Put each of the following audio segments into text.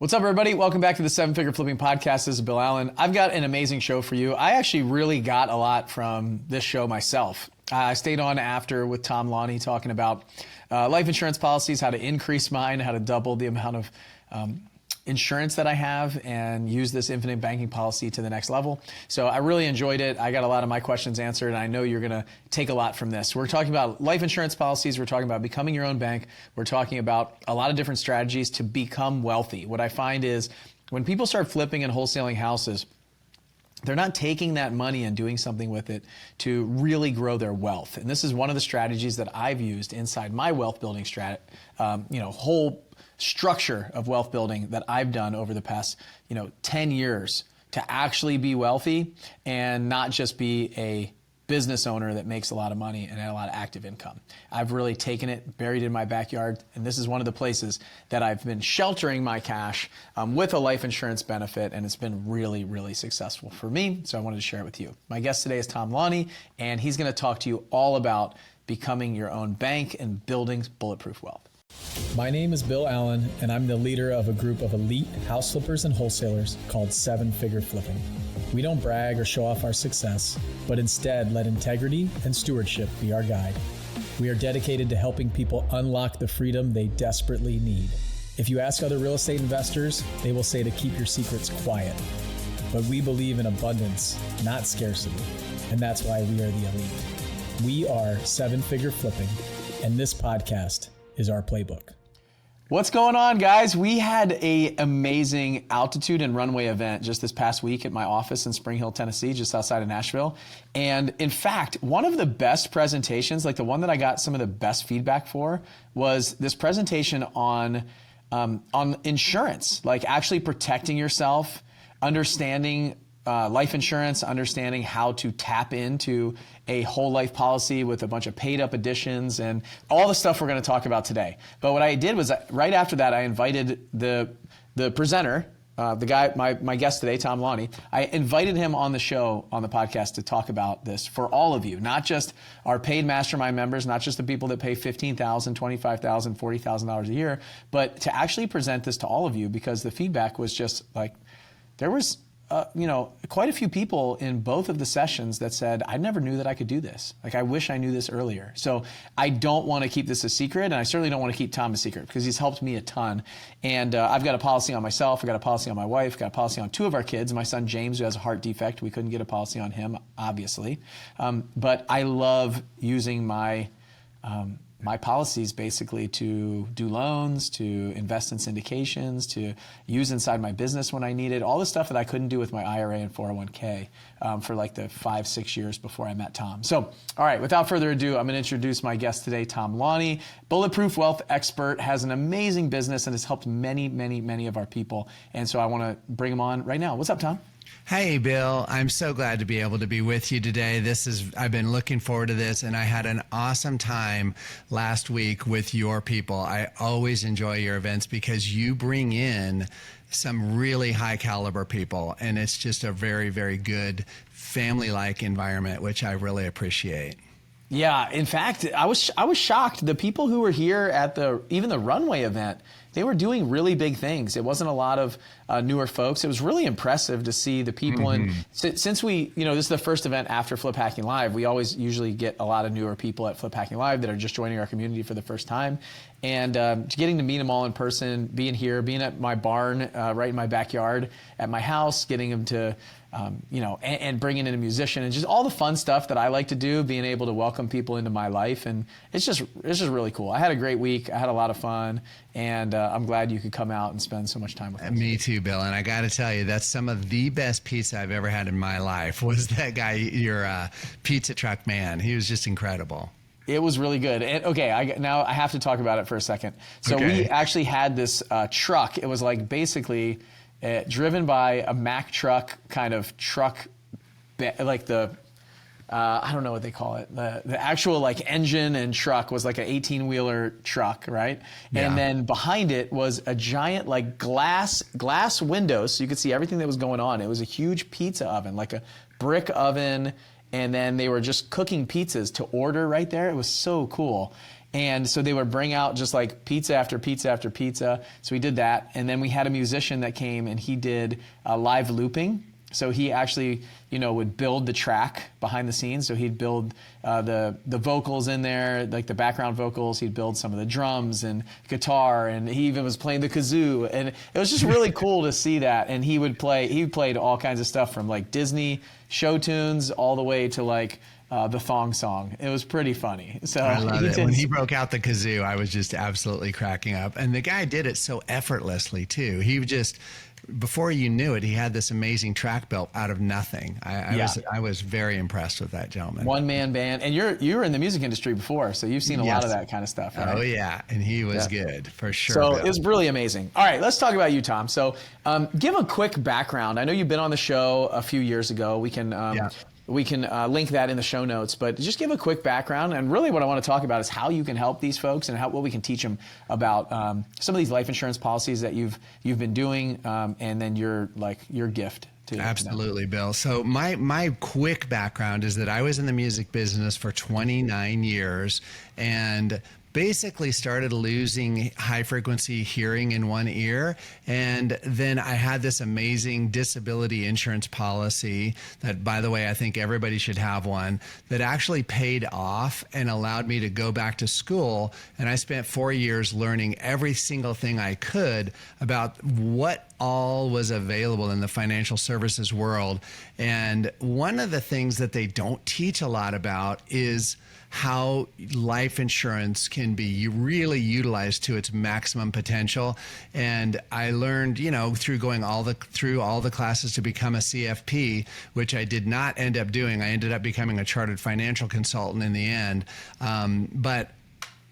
What's up, everybody? Welcome back to the Seven Figure Flipping Podcast. This is Bill Allen. I've got an amazing show for you. I actually really got a lot from this show myself. I stayed on after with Lonnie talking about life insurance policies, how to increase mine, how to double the amount of insurance that I have and use this infinite banking policy to the next level. So I really enjoyed it. I got a lot of my questions answered, and I know you're going to take a lot from this. We're talking about life insurance policies. We're talking about becoming your own bank. We're talking about a lot of different strategies to become wealthy. What I find is when people start flipping and wholesaling houses, they're not taking that money and doing something with it to really grow their wealth. And this is one of the strategies that I've used inside my wealth building whole structure of wealth building that I've done over the past 10 years to actually be wealthy and not just be a business owner that makes a lot of money and a lot of active income. I've really taken it, buried it in my backyard, and this is one of the places that I've been sheltering my cash with a life insurance benefit, and it's been really, really successful for me, so I wanted to share it with you. My guest today is Lonnie, and he's going to talk to you all about becoming your own bank and building bulletproof wealth. My name is Bill Allen, and I'm the leader of a group of elite house flippers and wholesalers called Seven Figure Flipping. We don't brag or show off our success, but instead let integrity and stewardship be our guide. We are dedicated to helping people unlock the freedom they desperately need. If you ask other real estate investors, they will say to keep your secrets quiet. But we believe in abundance, not scarcity, and that's why we are the elite. We are Seven Figure Flipping, and this podcast is our playbook. What's going on, guys? We had an amazing altitude and runway event just this past week at my office in Spring Hill, Tennessee, just outside of Nashville. And in fact, one of the best presentations, like the one that I got some of the best feedback for, was this presentation on insurance, like actually protecting yourself, understanding life insurance, understanding how to tap into a whole life policy with a bunch of paid up additions and all the stuff we're going to talk about today. But what I did was right after that, I invited the presenter, the guy, my guest today, Lonnie. I invited him on the show, on the podcast, to talk about this for all of you, not just our paid mastermind members, not just the people that pay $15,000, $25,000, $40,000 a year, but to actually present this to all of you, because the feedback was just like, there was quite a few people in both of the sessions that said, I never knew that I could do this. Like, I wish I knew this earlier. So I don't want to keep this a secret, and I certainly don't want to keep Tom a secret because he's helped me a ton. And I've got a policy on myself, I've got a policy on my wife, got a policy on two of our kids. My son James, who has a heart defect, we couldn't get a policy on him, obviously. But I love using my policies basically to do loans, to invest in syndications, to use inside my business when I need it, all the stuff that I couldn't do with my IRA and 401k for like the 5-6 years before I met Tom. So, all right, without further ado, I'm gonna introduce my guest today, Lonnie, Bulletproof Wealth expert, has an amazing business and has helped many, many, many of our people. And so I wanna bring him on right now. What's up, Tom? Hey, Bill, I'm so glad to be able to be with you today. I've been looking forward to this, and I had an awesome time last week with your people. I always enjoy your events because you bring in some really high caliber people, and it's just a very, very good family-like environment, which I really appreciate. Yeah, in fact, I was shocked. The people who were here at even the runway event, they were doing really big things. It wasn't a lot of newer folks. It was really impressive to see the people. Mm-hmm. And since we, this is the first event after Flip Hacking Live, we always usually get a lot of newer people at Flip Hacking Live that are just joining our community for the first time. And getting to meet them all in person, being here, being at my barn, right in my backyard, at my house, getting them to, and bringing in a musician and just all the fun stuff that I like to do, being able to welcome people into my life. And it's just really cool. I had a great week. I had a lot of fun. And I'm glad you could come out and spend so much time with us. Me too, Bill. And I got to tell you, that's some of the best pizza I've ever had in my life was that guy, your pizza truck man. He was just incredible. It was really good. And okay, now I have to talk about it for a second. So we actually had this truck. It was like basically driven by a Mack truck kind of truck, like the, I don't know what they call it. The actual like engine and truck was like an 18-wheeler truck, right? Yeah. And then behind it was a giant like glass windows so you could see everything that was going on. It was a huge pizza oven, like a brick oven. And then they were just cooking pizzas to order right there. It was so cool. And so they would bring out just like pizza after pizza after pizza. So we did that. And then we had a musician that came and he did live looping. So he actually, would build the track behind the scenes. So he'd build the vocals in there, like the background vocals. He'd build some of the drums and guitar, and he even was playing the kazoo. And it was just really cool to see that. And he played all kinds of stuff from like Disney show tunes all the way to like the thong song. It was pretty funny. So I love it. When he broke out the kazoo, I was just absolutely cracking up. And the guy did it so effortlessly too. He just, before you knew it, he had this amazing track built out of nothing. I was very impressed with that gentleman. One man band, and you were in the music industry before, so you've seen a lot of that kind of stuff, right? Oh yeah, and he was good for sure. So it was really amazing. All right, let's talk about you, Tom. So give a quick background. I know you've been on the show a few years ago. We can link that in the show notes, but just give a quick background. And really what I want to talk about is how you can help these folks and what we can teach them about some of these life insurance policies that you've been doing, and then your gift to them. Absolutely, Bill. So my quick background is that I was in the music business for 29 years and basically started losing high frequency hearing in one ear. And then I had this amazing disability insurance policy that, by the way, I think everybody should have one, that actually paid off and allowed me to go back to school. And I spent 4 years learning every single thing I could about what all was available in the financial services world. And one of the things that they don't teach a lot about is how life insurance can be really utilized to its maximum potential. And I learned, through going through all the classes to become a CFP, which I did not end up doing. I ended up becoming a chartered financial consultant in the end. But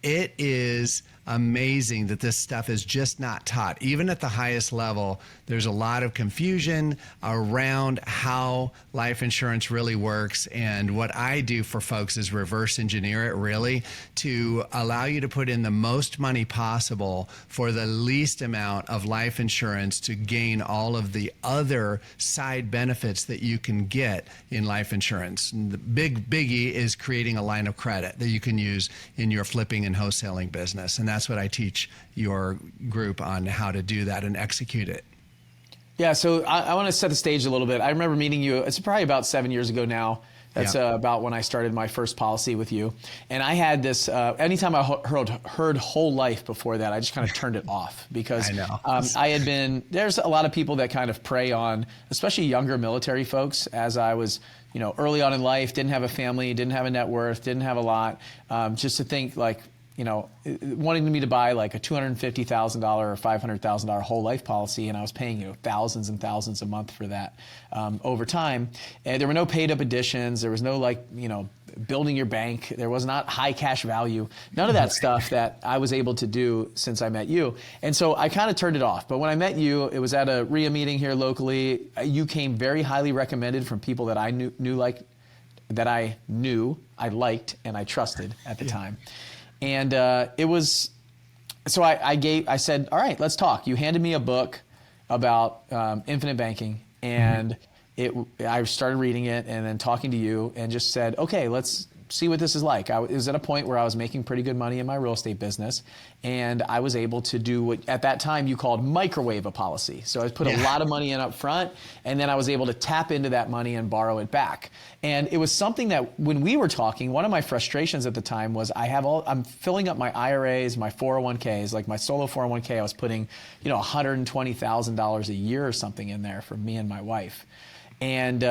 it is amazing that this stuff is just not taught. Even at the highest level, there's a lot of confusion around how life insurance really works. And what I do for folks is reverse engineer it really to allow you to put in the most money possible for the least amount of life insurance to gain all of the other side benefits that you can get in life insurance. And the big biggie is creating a line of credit that you can use in your flipping and wholesaling business. And that's what I teach your group on, how to do that and execute it. Yeah, so I want to set the stage a little bit. I remember meeting you, it's probably about 7 years ago now. That's about when I started my first policy with you. And I had this, anytime I heard whole life before that, I just kind of turned it off because I had been, there's a lot of people that kind of prey on, especially younger military folks, as I was, early on in life, didn't have a family, didn't have a net worth, didn't have a lot, just to think like, wanting me to buy like a $250,000 or $500,000 whole life policy, and I was paying thousands and thousands a month for that over time. And there were no paid up additions. There was no building your bank. There was not high cash value. None of that stuff that I was able to do since I met you. And so I kind of turned it off. But when I met you, it was at a RIA meeting here locally. You came very highly recommended from people that I knew, I liked, and I trusted at the time. And it was, so I said, all right, let's talk. You handed me a book about infinite banking, and I started reading it and then talking to you and just said, okay, let's see what this is like. I was at a point where I was making pretty good money in my real estate business, and I was able to do what at that time you called microwave a policy. So I put a lot of money in up front, and then I was able to tap into that money and borrow it back. And it was something that when we were talking, one of my frustrations at the time was I'm filling up my IRAs, my 401ks, like my solo 401k, I was putting, $120,000 a year or something in there for me and my wife. And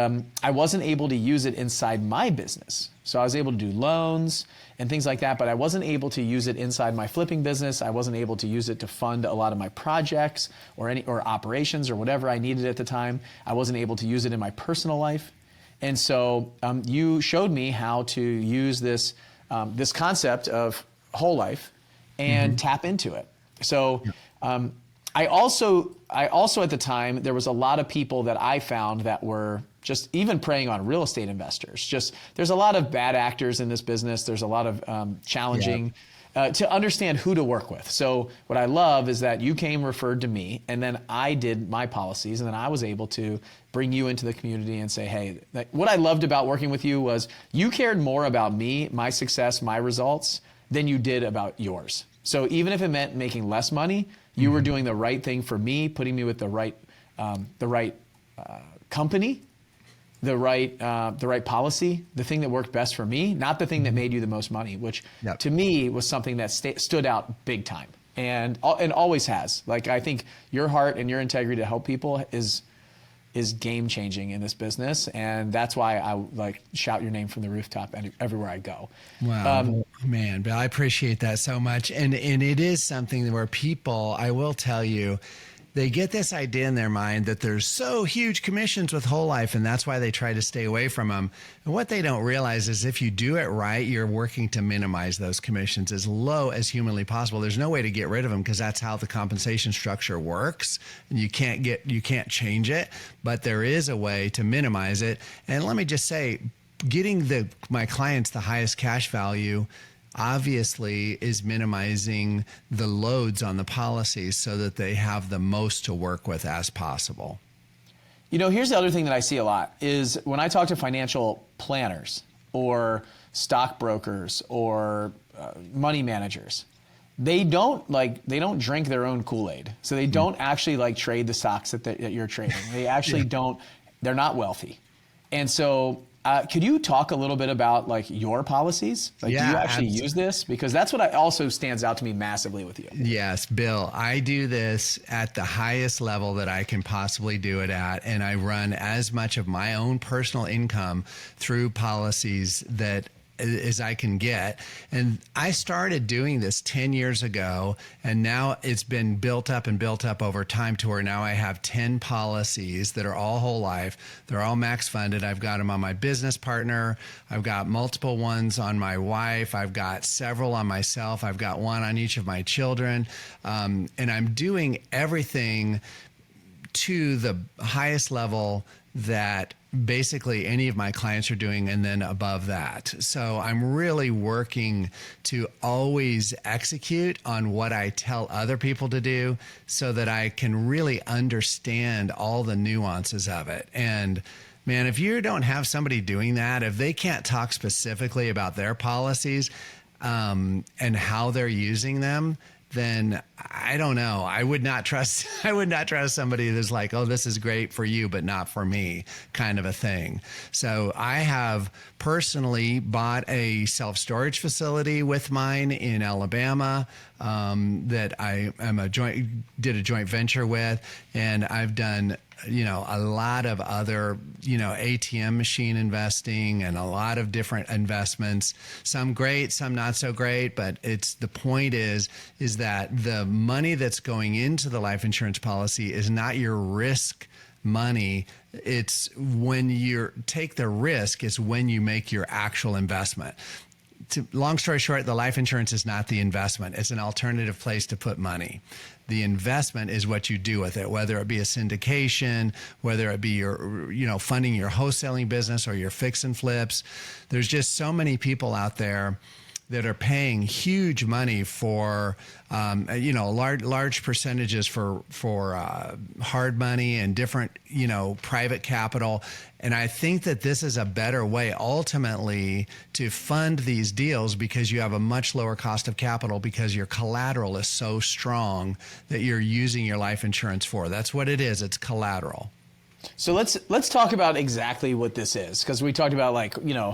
I wasn't able to use it inside my business. So I was able to do loans and things like that, but I wasn't able to use it inside my flipping business. I wasn't able to use it to fund a lot of my projects or operations or whatever I needed at the time. I wasn't able to use it in my personal life. And so you showed me how to use this concept of whole life and tap into it. So I also at the time, there was a lot of people that I found that were just even preying on real estate investors. There's a lot of bad actors in this business. There's a lot of challenging to understand who to work with. So what I love is that you came referred to me, and then I did my policies, and then I was able to bring you into the community and say, hey, what I loved about working with you was you cared more about me, my success, my results, than you did about yours. So even if it meant making less money, you were doing the right thing for me, putting me with the right company, the right policy, the thing that worked best for me, not the thing that made you the most money, which to me was something that stood out big time and always has. Like, I think your heart and your integrity to help people is game changing in this business, and that's why I like shout your name from the rooftop everywhere I go. Wow, man, Bill, I appreciate that so much, and it is something where people, I will tell you, they get this idea in their mind that there's so huge commissions with whole life, and that's why they try to stay away from them. And what they don't realize is if you do it right, you're working to minimize those commissions as low as humanly possible. There's no way to get rid of them because that's how the compensation structure works. And you can't change it, but there is a way to minimize it. And let me just say, getting my clients the highest cash value obviously is minimizing the loads on the policies so that they have the most to work with as possible. You know, here's the other thing that I see a lot is when I talk to financial planners or stockbrokers or money managers, they don't drink their own Kool-Aid. So they don't actually trade the stocks that you're trading. They actually don't, they're not wealthy. And so could you talk a little bit about your policies? Do you actually use this? Because that's what also stands out to me massively with you. Yes, Bill, I do this at the highest level that I can possibly do it at. And I run as much of my own personal income through policies that as I can get. And I started doing this 10 years ago, and now it's been built up over time to where now I have 10 policies that are all whole life. They're all max funded. I've got them on my business partner. I've got multiple ones on my wife. I've got several on myself. I've got one on each of my children. And I'm doing everything to the highest level that basically any of my clients are doing, and then above that. So I'm really working to always execute on what I tell other people to do so that I can really understand all the nuances of it. And man, if you don't have somebody doing that, if they can't talk specifically about their policies and how they're using them, then I don't know. I would not trust somebody that's like, oh, this is great for you, but not for me, kind of a thing. So I have personally bought a self-storage facility with mine in Alabama that I am did a joint venture with, and I've done a lot of other, ATM machine investing and a lot of different investments, some great, some not so great. But the point is that the money that's going into the life insurance policy is not your risk money. It's when you take the risk, it's when you make your actual investment. Long story short, the life insurance is not the investment. It's an alternative place to put money. The investment is what you do with it, whether it be a syndication, whether it be your, funding your wholesaling business or your fix and flips. There's just so many people out there that are paying huge money for, large percentages for hard money and different, private capital. And I think that this is a better way ultimately to fund these deals because you have a much lower cost of capital because your collateral is so strong that you're using your life insurance for. That's what it is. It's collateral. So let's talk about exactly what this is, because we talked about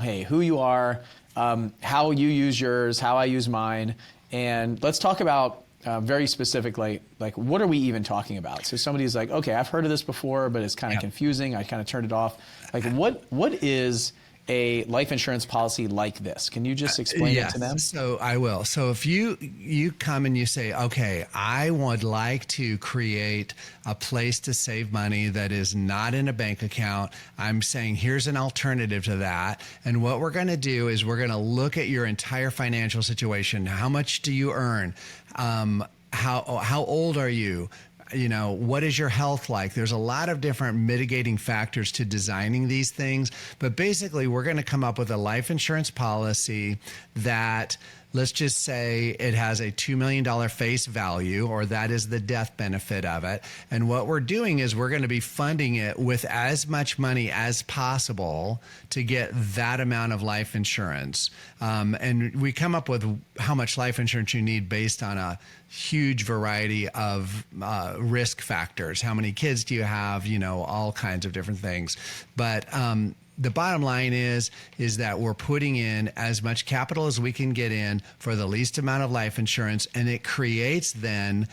hey, who you are, how you use yours, how I use mine, and let's talk about very specifically, what are we even talking about? So somebody's like, okay, I've heard of this before, but it's kind of confusing. I kind of turned it off. What is a life insurance policy like this? Can you just explain it to them? So I will. So if you come and you say, okay, I would like to create a place to save money that is not in a bank account, I'm saying here's an alternative to that. And what we're going to do is we're going to look at your entire financial situation. How much do you earn? How old are you? What is your health like? There's a lot of different mitigating factors to designing these things. But basically, we're going to come up with a life insurance policy that let's just say it has a $2 million face value, or that is the death benefit of it. And what we're doing is we're going to be funding it with as much money as possible to get that amount of life insurance. And we come up with how much life insurance you need based on a huge variety of risk factors. How many kids do you have? All kinds of different things. But the bottom line is that we're putting in as much capital as we can get in for the least amount of life insurance, and it creates then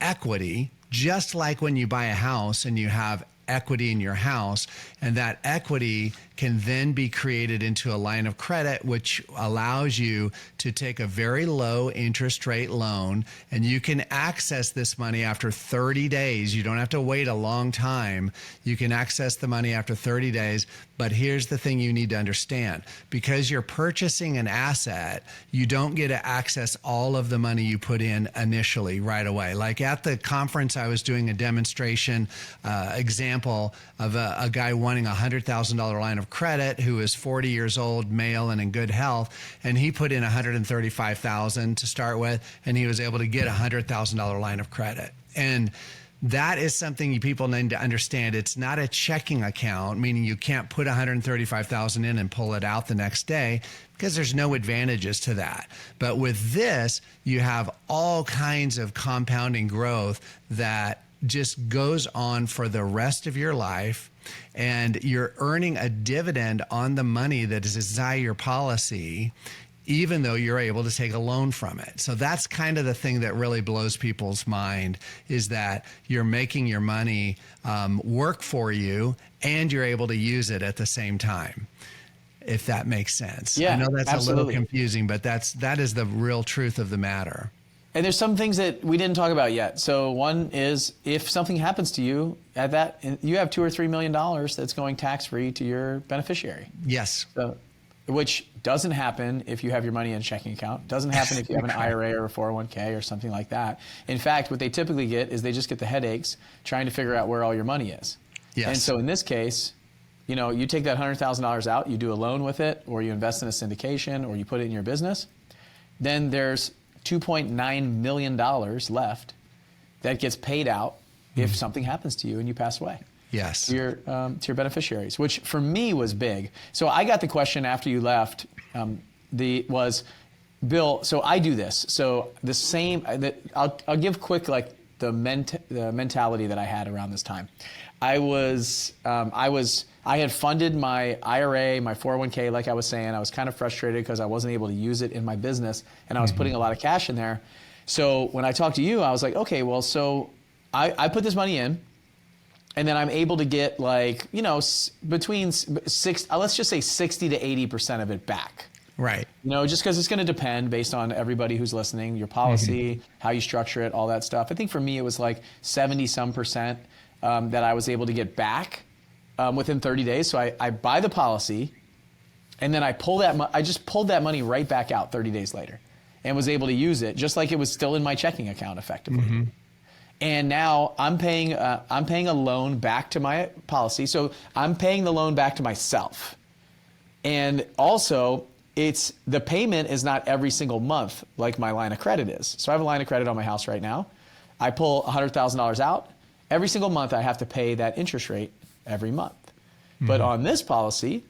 equity, just like when you buy a house and you have equity in your house, and that equity can then be created into a line of credit, which allows you to take a very low interest rate loan, and you can access this money after 30 days. You don't have to wait a long time. You can access the money after 30 days. But here's the thing you need to understand. Because you're purchasing an asset, you don't get to access all of the money you put in initially right away. Like at the conference, I was doing a demonstration example of a guy wanting a $100,000 line of credit who is 40 years old, male, and in good health. And he put in $135,000 to start with, and he was able to get a $100,000 line of credit. And that is something you people need to understand. It's not a checking account, meaning you can't put $135,000 in and pull it out the next day, because there's no advantages to that. But with this, you have all kinds of compounding growth that just goes on for the rest of your life, and you're earning a dividend on the money that is inside your policy, even though you're able to take a loan from it. So that's kind of the thing that really blows people's mind, is that you're making your money work for you, and you're able to use it at the same time, if that makes sense. Yeah, I know that's absolutely. a little confusing, but that is the real truth of the matter. And there's some things that we didn't talk about yet. So one is, if something happens to you, you have $2 or $3 million that's going tax-free to your beneficiary. Yes. So, which doesn't happen if you have your money in a checking account. Doesn't happen if you have an IRA or a 401k or something like that. In fact, what they typically get is they just get the headaches trying to figure out where all your money is. Yes. And so in this case, you take that $100,000 out, you do a loan with it, or you invest in a syndication, or you put it in your business, then there's $2.9 million left that gets paid out if something happens to you and you pass away. Yes. To your beneficiaries, which for me was big. So I got the question after you left, Bill, so I do this. So the same, I'll give quick, like the mentality that I had around this time. I had funded my IRA, my 401k, like I was saying. I was kind of frustrated because I wasn't able to use it in my business, and I was putting a lot of cash in there. So when I talked to you, I was like, okay, well, so I put this money in, and then I'm able to get between let's just say 60 to 80% of it back. Right. Just because it's going to depend based on everybody who's listening, your policy, how you structure it, all that stuff. I think for me, it was like 70% that I was able to get back within 30 days. So I buy the policy, and then I just pulled that money right back out 30 days later, and was able to use it just like it was still in my checking account effectively. And now I'm paying a loan back to my policy. So I'm paying the loan back to myself. And also, the payment is not every single month like my line of credit is. So I have a line of credit on my house right now. I pull $100,000 out. Every single month I have to pay that interest rate every month. But on this policy,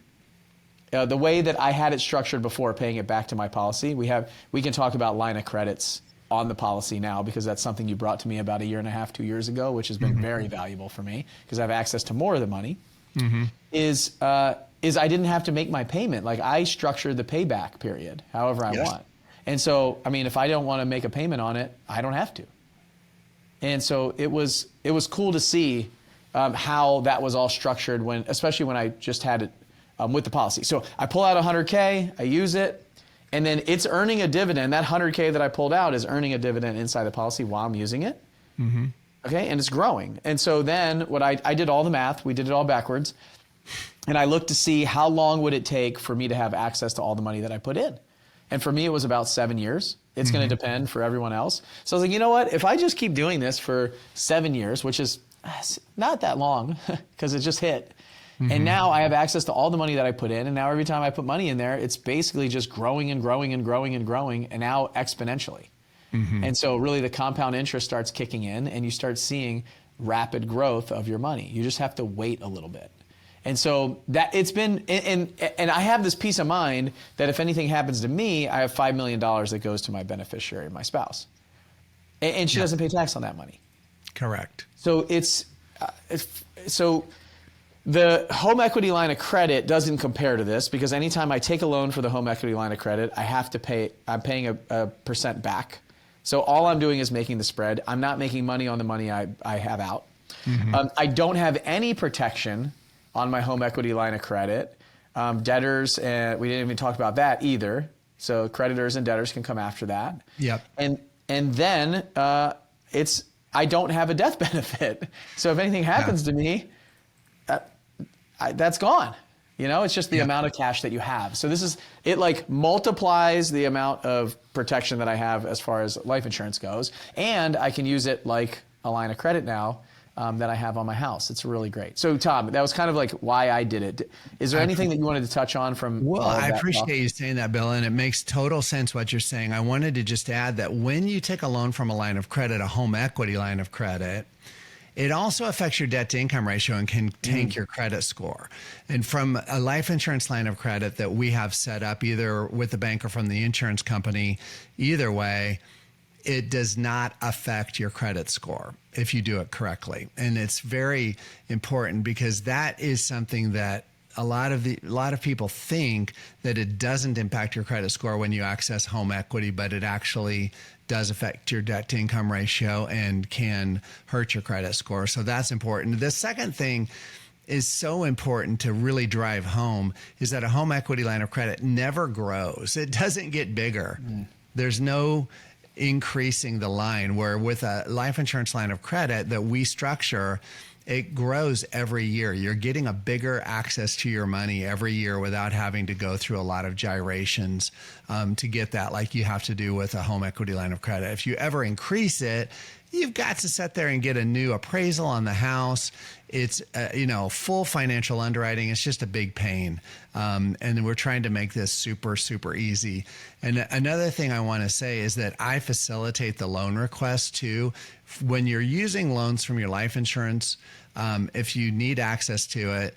the way that I had it structured before, paying it back to my policy, we can talk about line of credits on the policy now, because that's something you brought to me about 1.5 years, 2 years ago, which has been very valuable for me because I have access to more of the money, is I didn't have to make my payment. Like, I structured the payback period however I want. And so, if I don't want to make a payment on it, I don't have to. And so it was cool to see how that was all structured, especially when I just had it with the policy. So I pull out $100K, I use it, and then it's earning a dividend. That $100K that I pulled out is earning a dividend inside the policy while I'm using it. Okay, and it's growing. And so then I did all the math, we did it all backwards, and I looked to see how long would it take for me to have access to all the money that I put in. And for me, it was about 7 years. It's going to depend for everyone else. So I was like, you know what? If I just keep doing this for 7 years, which is not that long because it just hit, And now I have access to all the money that I put in. And now every time I put money in there, it's basically just growing and growing and growing and growing, and now exponentially. And so really the compound interest starts kicking in, and you start seeing rapid growth of your money. You just have to wait a little bit. And so that it's been, and I have this peace of mind that if anything happens to me, I have $5 million that goes to my beneficiary, my spouse. And she doesn't pay tax on that money. Correct. So so the home equity line of credit doesn't compare to this, because anytime I take a loan for the home equity line of credit, I'm paying a percent back. So all I'm doing is making the spread. I'm not making money on the money I have out. I don't have any protection on my home equity line of credit. Debtors, and we didn't even talk about that either. So creditors and debtors can come after that. Yep. And then I don't have a death benefit. So if anything happens to me, that's gone. It's just the amount of cash that you have. So it like multiplies the amount of protection that I have as far as life insurance goes. And I can use it like a line of credit now that I have on my house. It's really great. So Tom, that was kind of like why I did it. Is there anything that you wanted to touch on from Well, I appreciate talk? you saying that, Bill, and it makes total sense what you're saying. I wanted to just add that when you take a loan from a line of credit, a home equity line of credit, it also affects your debt to income ratio and can tank your credit score. And from a life insurance line of credit that we have set up either with the bank or from the insurance company, either way, it does not affect your credit score if you do it correctly. And it's very important because that is something that a lot of people think that it doesn't impact your credit score when you access home equity, but it actually does affect your debt to income ratio and can hurt your credit score. So that's important. The second thing is so important to really drive home is that a home equity line of credit never grows. It doesn't get bigger. There's no increasing the line, where with a life insurance line of credit that we structure, it grows every year. You're getting a bigger access to your money every year without having to go through a lot of gyrations to get that, like you have to do with a home equity line of credit. If you ever increase it, you've got to sit there and get a new appraisal on the house. It's full financial underwriting. It's just a big pain. And we're trying to make this super, super easy. And another thing I want to say is that I facilitate the loan request too. When you're using loans from your life insurance, if you need access to it,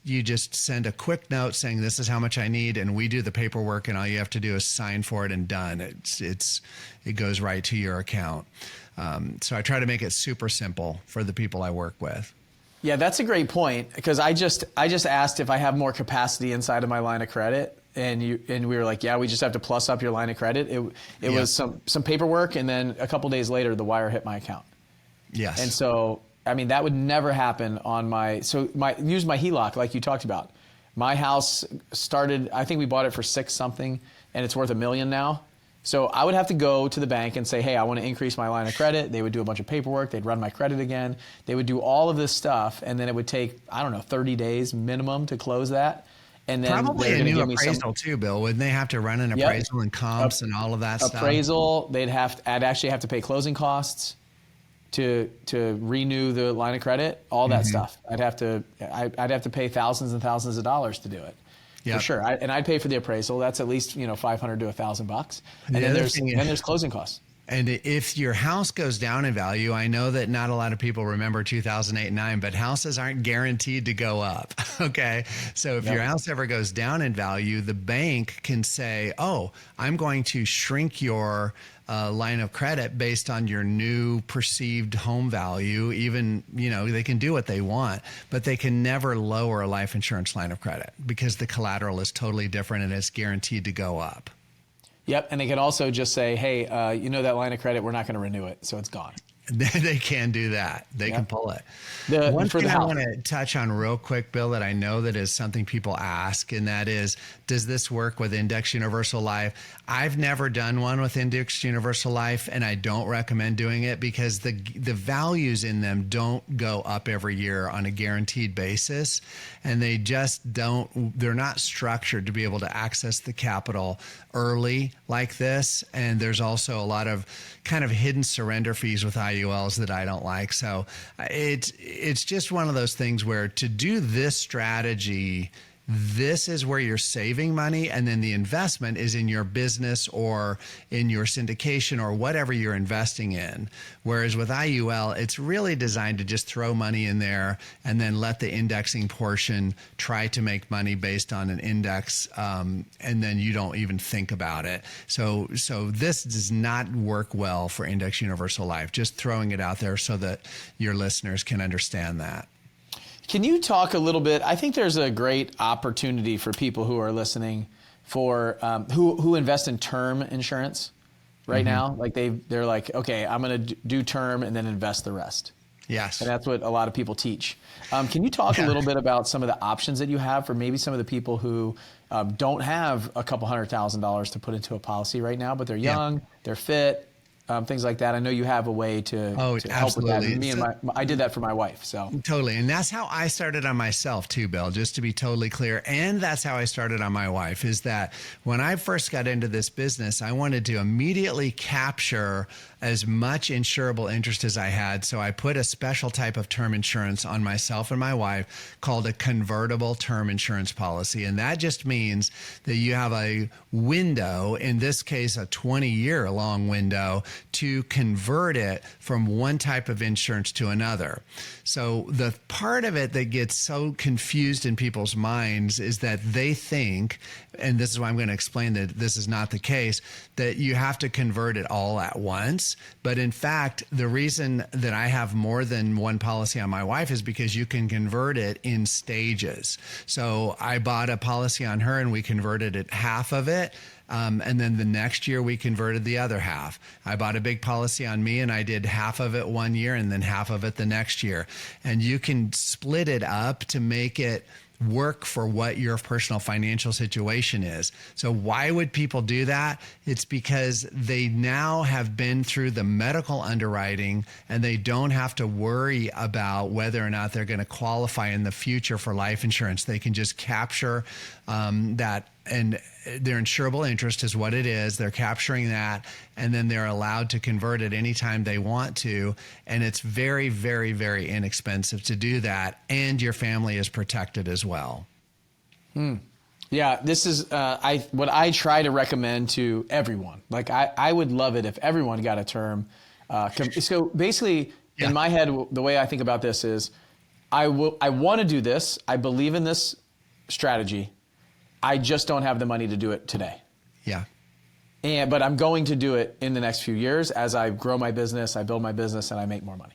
you just send a quick note saying this is how much I need, and we do the paperwork, and all you have to do is sign for it and done. It goes right to your account. So I try to make it super simple for the people I work with. Yeah, that's a great point, because I just asked if I have more capacity inside of my line of credit, and we were like, yeah, we just have to plus up your line of credit. It was some paperwork, and then a couple days later the wire hit my account. Yes. And so that would never happen on use my HELOC like you talked about. My house started, I think we bought it for $6 something, and it's worth $1 million now. So I would have to go to the bank and say, hey, I want to increase my line of credit. They would do a bunch of paperwork. They'd run my credit again. They would do all of this stuff. And then it would take, 30 days minimum to close that. And then probably a new appraisal too, Bill. Wouldn't they have to run an appraisal and comps and all of that stuff? Appraisal, I'd actually have to pay closing costs to renew the line of credit, all that stuff. I'd have to pay thousands and thousands of dollars to do it. Yep. For sure. I'd pay for the appraisal. That's at least, $500 to $1,000. And then there's closing costs. And if your house goes down in value, I know that not a lot of people remember 2008 and 9, but houses aren't guaranteed to go up. Okay. So if your house ever goes down in value, the bank can say, oh, I'm going to shrink your line of credit based on your new perceived home value. Even, they can do what they want, but they can never lower a life insurance line of credit because the collateral is totally different and it's guaranteed to go up. Yep, and they can also just say, hey, that line of credit, we're not going to renew it, so it's gone. They can do that. They can pull it. One thing I want to touch on real quick, Bill, that I know that is something people ask, and that is, does this work with Indexed Universal Life? I've never done one with Indexed Universal Life, and I don't recommend doing it because the values in them don't go up every year on a guaranteed basis, and they just they're not structured to be able to access the capital early like this, and there's also a lot of kind of hidden surrender fees with IULs IULs that I don't like. So it's just one of those things where to do this strategy, this is where you're saving money, and then the investment is in your business or in your syndication or whatever you're investing in. Whereas with IUL, it's really designed to just throw money in there and then let the indexing portion try to make money based on an index, and then you don't even think about it. So this does not work well for Index Universal Life. Just throwing it out there so that your listeners can understand that. Can you talk a little bit? I think there's a great opportunity for people who are listening for who invest in term insurance right now. Like they're like, okay, I'm going to do term and then invest the rest. Yes. And that's what a lot of people teach. Can you talk a little bit about some of the options that you have for maybe some of the people who don't have a couple $100,000 to put into a policy right now, but they're young, they're fit, things like that? I know you have a way to help with that. And I did that for my wife. So totally. And that's how I started on myself too, Bill, just to be totally clear. And that's how I started on my wife, is that when I first got into this business, I wanted to immediately capture as much insurable interest as I had. So I put a special type of term insurance on myself and my wife called a convertible term insurance policy. And that just means that you have a window, in this case, a 20-year long window, to convert it from one type of insurance to another. So the part of it that gets so confused in people's minds is that they think, and this is why I'm going to explain that this is not the case, that you have to convert it all at once. But in fact, the reason that I have more than one policy on my wife is because you can convert it in stages. So I bought a policy on her and we converted it, half of it. And then the next year we converted the other half. I bought a big policy on me and I did half of it one year and then half of it the next year. And you can split it up to make it work for what your personal financial situation is. So why would people do that? It's because they now have been through the medical underwriting and they don't have to worry about whether or not they're going to qualify in the future for life insurance. They can just capture that, and their insurable interest is what it is. They're capturing that, and then they're allowed to convert it anytime they want to. And it's very, very, very inexpensive to do that. And your family is protected as well. Yeah, this is what I try to recommend to everyone. Like I would love it if everyone got a term. So basically, in my head, the way I think about this is I want to do this. I believe in this strategy. I just don't have the money to do it today. Yeah. But I'm going to do it in the next few years as I grow my business, I build my business, and I make more money.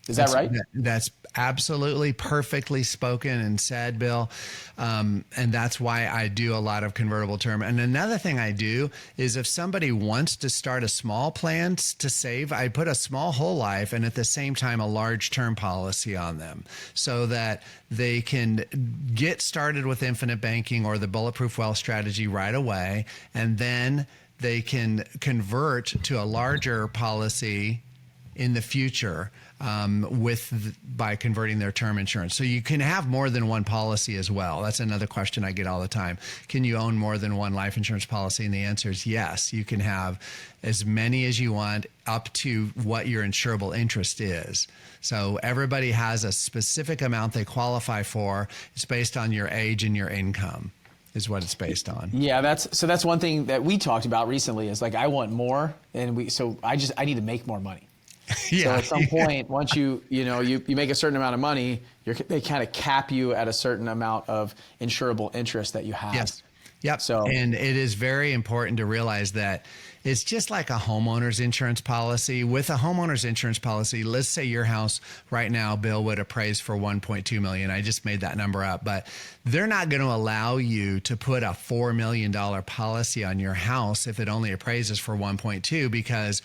Is that right? That's absolutely perfectly spoken and said, Bill. And that's why I do a lot of convertible term. And another thing I do is if somebody wants to start a small plan to save, I put a small whole life and at the same time a large term policy on them so that they can get started with infinite banking or the Bulletproof Wealth Strategy right away. And then they can convert to a larger policy in the future by converting their term insurance. So you can have more than one policy as well. That's another question I get all the time. Can you own more than one life insurance policy? And the answer is yes. You can have as many as you want up to what your insurable interest is. So everybody has a specific amount they qualify for. It's based on your age and your income is what it's based on. Yeah, that's one thing that we talked about recently is like I want more, and I need to make more money. So at some point, once you make a certain amount of money, they kind of cap you at a certain amount of insurable interest that you have. Yes. Yep. And it is very important to realize that it's just like a homeowner's insurance policy. With a homeowner's insurance policy, let's say your house right now, Bill, would appraise for $1.2 million. I just made that number up, but they're not going to allow you to put a $4 million policy on your house if it only appraises for 1.2 because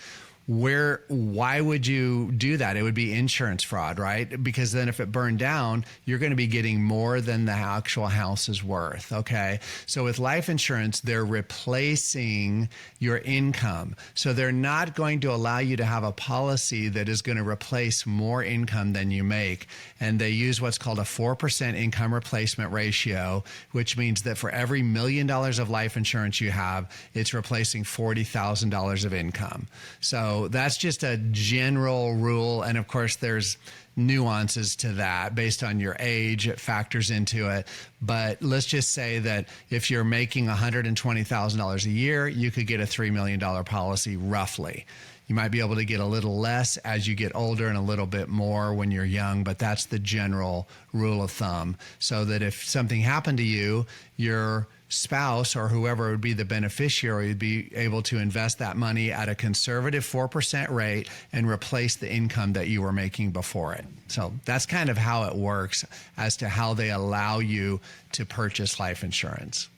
why would you do that? It would be insurance fraud, right? Because then if it burned down, you're going to be getting more than the actual house is worth, okay? So with life insurance, they're replacing your income. So they're not going to allow you to have a policy that is going to replace more income than you make. And they use what's called a 4% income replacement ratio, which means that for every $1 million of life insurance you have, it's replacing $40,000 of income. So So that's just a general rule. And of course, there's nuances to that based on your age. It factors into it. But let's just say that if you're making $120,000 a year, you could get a $3 million policy roughly. You might be able to get a little less as you get older and a little bit more when you're young, but that's the general rule of thumb. So that if something happened to you, your spouse or whoever would be the beneficiary would be able to invest that money at a conservative 4% rate and replace the income that you were making before it. So that's kind of how it works as to how they allow you to purchase life insurance.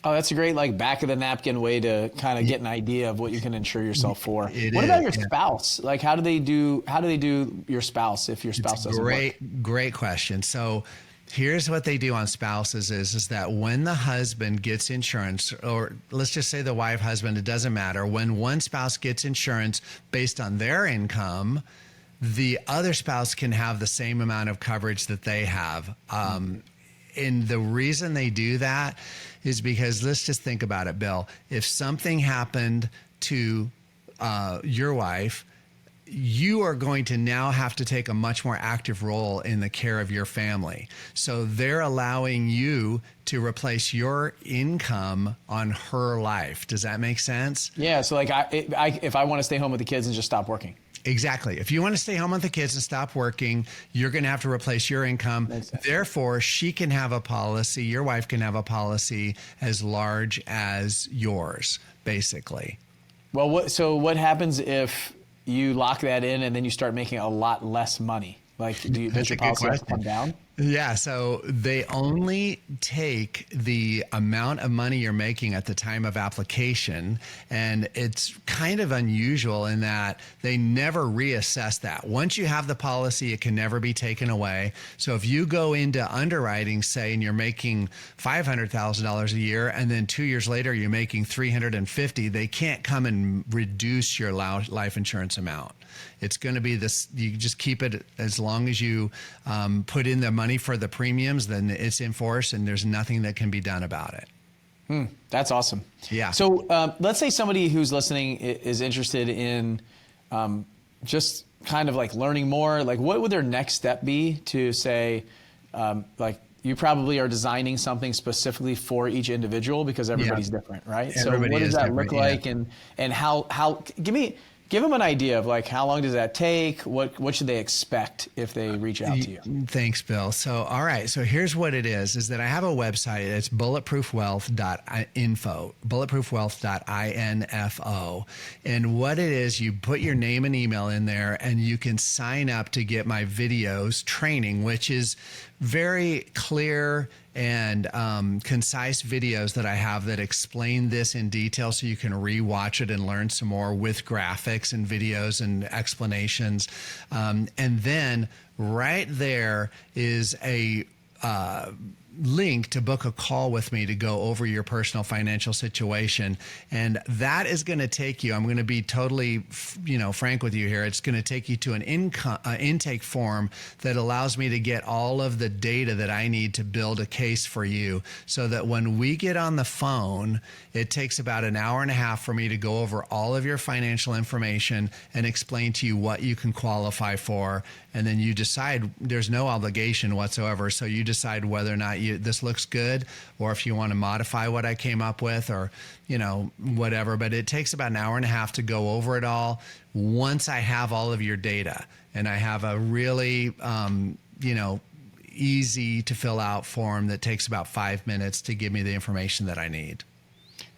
Oh, that's a great back of the napkin way to kind of get an idea of what you can insure yourself for. What about your spouse? Like, how do they do your spouse if your spouse doesn't work? Great question. So here's what they do on spouses is that when the husband gets insurance, or let's just say the wife, husband, it doesn't matter. When one spouse gets insurance based on their income, the other spouse can have the same amount of coverage that they have. And the reason they do that is because, let's just think about it, Bill. If something happened to your wife, you are going to now have to take a much more active role in the care of your family. So they're allowing you to replace your income on her life. Does that make sense? Yeah. So if I want to stay home with the kids and just stop working. Exactly. If you want to stay home with the kids and stop working, you're going to have to replace your income. Therefore, she can have a policy, your wife can have a policy as large as yours, basically. Well, what happens if you lock that in and then you start making a lot less money? Does your policy have to come down? Yeah, so they only take the amount of money you're making at the time of application, and it's kind of unusual in that they never reassess that. Once you have the policy, it can never be taken away. So if you go into underwriting, say, and you're making $500,000 a year, and then 2 years later you're making $350,000, they can't come and reduce your life insurance amount. It's going to be this, you just keep it as long as you put in the money for the premiums, then it's in force and there's nothing that can be done about it. That's awesome. Yeah. So let's say somebody who's listening is interested in just kind of learning more. What would their next step be to say, you probably are designing something specifically for each individual because everybody's different, right? Everybody so what does that look like? Yeah. And how give them an idea of how long does that take? What should they expect if they reach out to you? Thanks, Bill. So, all right. So here's what it is that I have a website. It's bulletproofwealth.info, bulletproofwealth.info. And what it is, you put your name and email in there and you can sign up to get my videos training, which is very clear and concise videos that I have that explain this in detail so you can rewatch it and learn some more with graphics and videos and explanations. And then right there is a link to book a call with me to go over your personal financial situation. And that is going to take you, I'm going to be totally, frank with you here. It's going to take you to an intake form that allows me to get all of the data that I need to build a case for you so that when we get on the phone, it takes about an hour and a half for me to go over all of your financial information and explain to you what you can qualify for. And then you decide, there's no obligation whatsoever. So you decide whether or not this looks good, or if you want to modify what I came up with, or, whatever. But it takes about an hour and a half to go over it all once I have all of your data. And I have a really, easy to fill out form that takes about 5 minutes to give me the information that I need.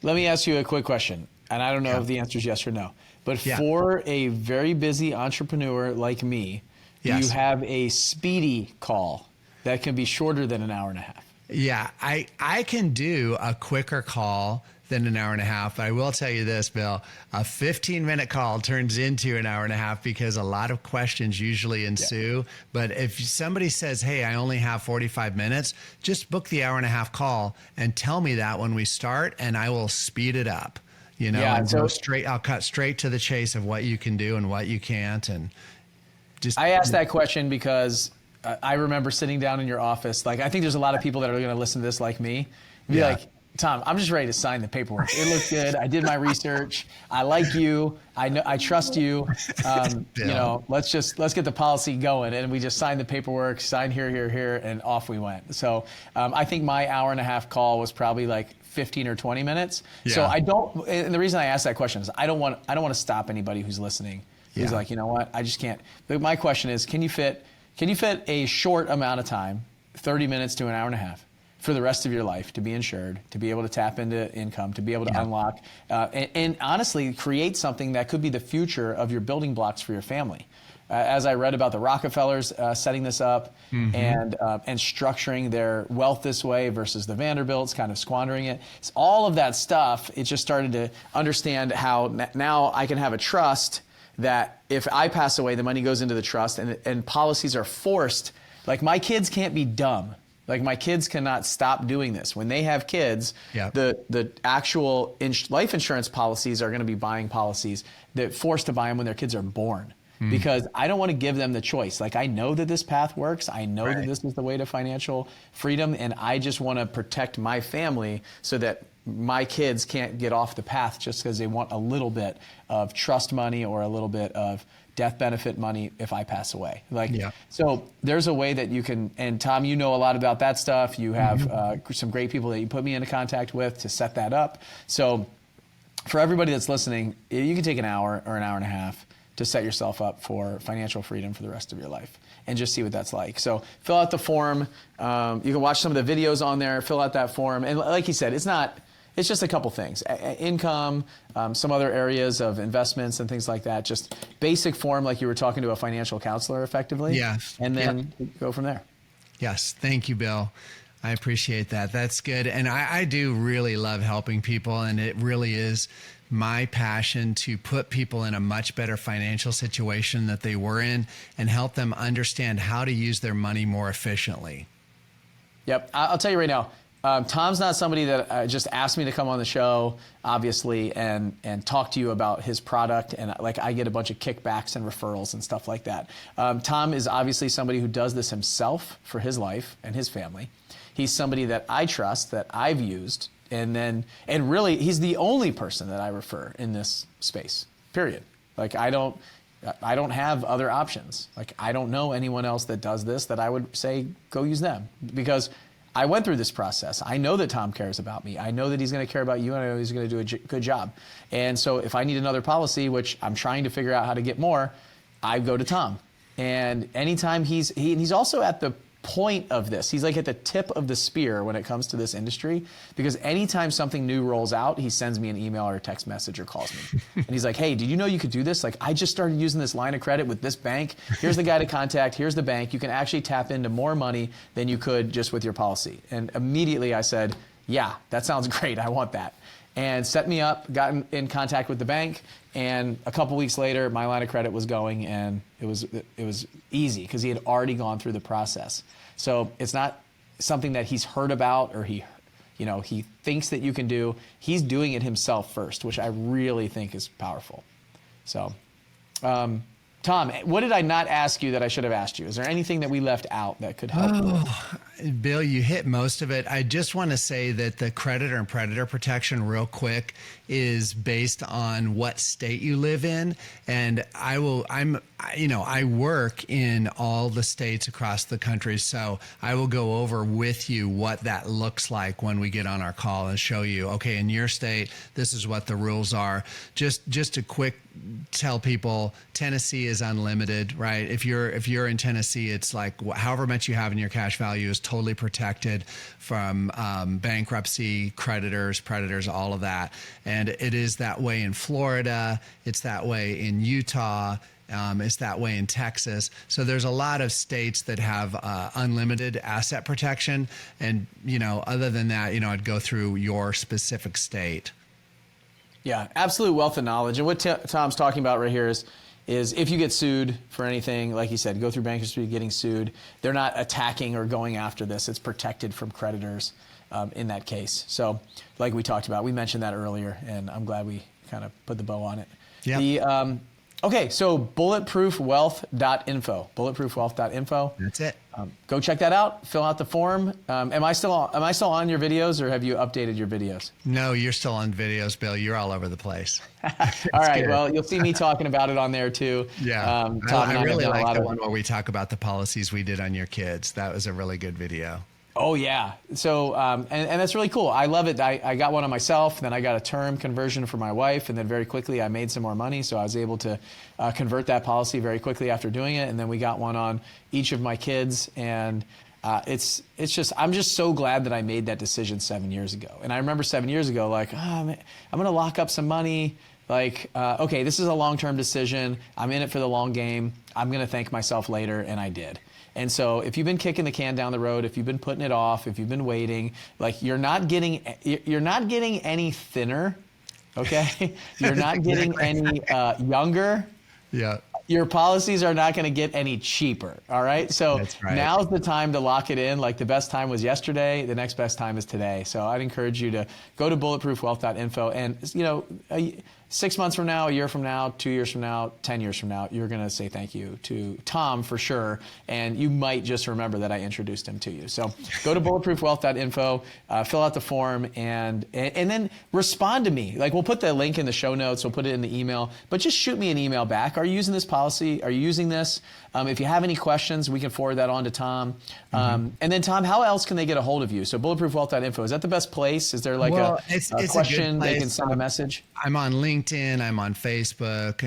Let me ask you a quick question. And I don't know if the answer is yes or no, but for a very busy entrepreneur like me, do you have a speedy call that can be shorter than an hour and a half? Yeah, I can do a quicker call than an hour and a half. But I will tell you this, Bill, a 15-minute call turns into an hour and a half because a lot of questions usually ensue. Yeah. But if somebody says, hey, I only have 45 minutes, just book the hour and a half call and tell me that when we start, and I will speed it up. I'll cut straight to the chase of what you can do and what you can't. And I asked that question because I remember sitting down in your office. I think there's a lot of people that are going to listen to this like me. Be like, Tom, I'm just ready to sign the paperwork. It looks good. I did my research. I like you. I know. I trust you. Let's get the policy going. And we just signed the paperwork, signed here, and off we went. So I think my hour-and-a-half call was probably like 15 or 20 minutes. Yeah. So I don't. And the reason I asked that question is I don't want to stop anybody who's listening. Who's like, you know what? I just can't. But my question is, can you fit a short amount of time, 30 minutes to an hour and a half, for the rest of your life, to be insured, to be able to tap into income, to be able to unlock, and honestly create something that could be the future of your building blocks for your family. As I read about the Rockefellers setting this up and structuring their wealth this way versus the Vanderbilts kind of squandering it. It's all of that stuff, it just started to understand how now I can have a trust that if I pass away, the money goes into the trust, and policies are forced. Like, my kids can't be dumb. Like, my kids cannot stop doing this. When they have kids, the actual life insurance policies are going to be buying policies that forced to buy them when their kids are born. Because I don't want to give them the choice. Like, I know that this path works. I know that this is the way to financial freedom. And I just want to protect my family so that my kids can't get off the path just because they want a little bit of trust money or a little bit of death benefit money if I pass away. So there's a way that you can, and Tom, you know a lot about that stuff. You have some great people that you put me into contact with to set that up. So for everybody that's listening, you can take an hour or an hour and a half to set yourself up for financial freedom for the rest of your life and just see what that's like. So fill out the form. You can watch some of the videos on there, fill out that form. And like he said, it's just a couple things. Income, some other areas of investments and things like that. Just basic form like you were talking to a financial counselor effectively. Yes. And then go from there. Yes. Thank you, Bill. I appreciate that. That's good. And I do really love helping people. And it really is my passion to put people in a much better financial situation that they were in and help them understand how to use their money more efficiently. Yep. I'll tell you right now, Tom's not somebody that just asked me to come on the show, obviously, and talk to you about his product. And like, I get a bunch of kickbacks and referrals and stuff like that. Tom is obviously somebody who does this himself for his life and his family. He's somebody that I trust, that I've used. And really, he's the only person that I refer in this space, period. Like, I don't have other options. Like, I don't know anyone else that does this that I would say, go use them, because I went through this process. I know that Tom cares about me. I know that he's going to care about you, and I know he's going to do a good job. And so if I need another policy, which I'm trying to figure out how to get more, I go to Tom. And anytime he's also at the point of this, he's like at the tip of the spear when it comes to this industry, because anytime something new rolls out, he sends me an email or a text message or calls me. And he's like, hey, did you know you could do this? Like, I just started using this line of credit with this bank. Here's the guy to contact. Here's the bank. You can actually tap into more money than you could just with your policy. And immediately I said, yeah, that sounds great. I want that. And set me up, got in contact with the bank, and a couple weeks later, my line of credit was going, and it was easy because he had already gone through the process. So it's not something that he's heard about or he thinks that you can do. He's doing it himself first, which I really think is powerful. So, Tom, what did I not ask you that I should have asked you? Is there anything that we left out that could help? Bill, you hit most of it. I just want to say that the creditor and predator protection, real quick, is based on what state you live in. And I work in all the states across the country, so I will go over with you what that looks like when we get on our call and show you, okay, in your state, this is what the rules are. Just a quick tell people, Tennessee is unlimited, right? If you're in Tennessee, it's like however much you have in your cash value is totally protected from bankruptcy, creditors, predators, all of that. And it is that way in Florida. It's that way in Utah. It's that way in Texas. So there's a lot of states that have unlimited asset protection. And, other than that, I'd go through your specific state. Yeah, absolute wealth of knowledge. And what Tom's talking about right here is if you get sued for anything, like he said, go through bankruptcy, getting sued, they're not attacking or going after this. It's protected from creditors in that case. So like we talked about, we mentioned that earlier, and I'm glad we kind of put the bow on it. Yeah. Okay, so bulletproofwealth.info. Bulletproofwealth.info. That's it. Go check that out. Fill out the form. Am I still on your videos, or have you updated your videos? No, you're still on videos, Bill. You're all over the place. All right. Good. Well, you'll see me talking about it on there too. Yeah. Tom and I really have done like the one where we talk about the policies we did on your kids. That was a really good video. Oh yeah. So, and that's really cool. I love it. I got one on myself, then I got a term conversion for my wife, and then very quickly I made some more money. So I was able to convert that policy very quickly after doing it. And then we got one on each of my kids. And it's just, I'm just so glad that I made that decision 7 years ago. And I remember 7 years ago, like, oh, man, I'm going to lock up some money. Like, okay, this is a long-term decision. I'm in it for the long game. I'm going to thank myself later. And I did. And so if you've been kicking the can down the road, if you've been putting it off, if you've been waiting, like you're not getting any thinner, okay? You're not getting any younger. Yeah. Your policies are not going to get any cheaper, all right? So now's the time to lock it in. Like the best time was yesterday. The next best time is today. So I'd encourage you to go to bulletproofwealth.info and, 6 months from now, a year from now, 2 years from now, 10 years from now, you're going to say thank you to Tom for sure. And you might just remember that I introduced him to you. So go to bulletproofwealth.info, fill out the form, and then respond to me. Like we'll put the link in the show notes. We'll put it in the email. But just shoot me an email back. Are you using this policy? Are you using this? If you have any questions, we can forward that on to Tom. And then, Tom, how else can they get a hold of you? So bulletproofwealth.info, is that the best place? Is there like a question they can send a message? I'm on LinkedIn. I'm on Facebook,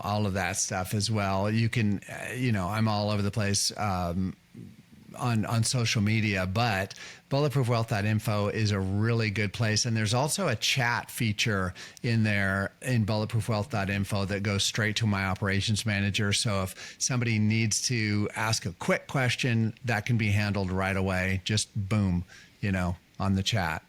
all of that stuff as well. You can, I'm all over the place on social media, but bulletproofwealth.info is a really good place. And there's also a chat feature in there in bulletproofwealth.info that goes straight to my operations manager. So if somebody needs to ask a quick question, that can be handled right away. Just boom, on the chat.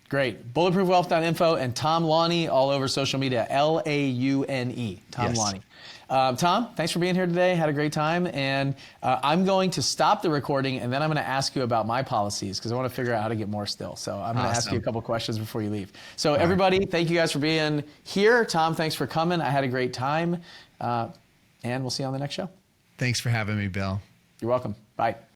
Great. Bulletproofwealth.info and Tom Lonnie all over social media. Laune. Tom Lonnie. Tom, thanks for being here today. Had a great time. And I'm going to stop the recording, and then I'm going to ask you about my policies because I want to figure out how to get more still. So I'm going to ask you a couple questions before you leave. So everybody, thank you guys for being here. Tom, thanks for coming. I had a great time. And we'll see you on the next show. Thanks for having me, Bill. You're welcome. Bye.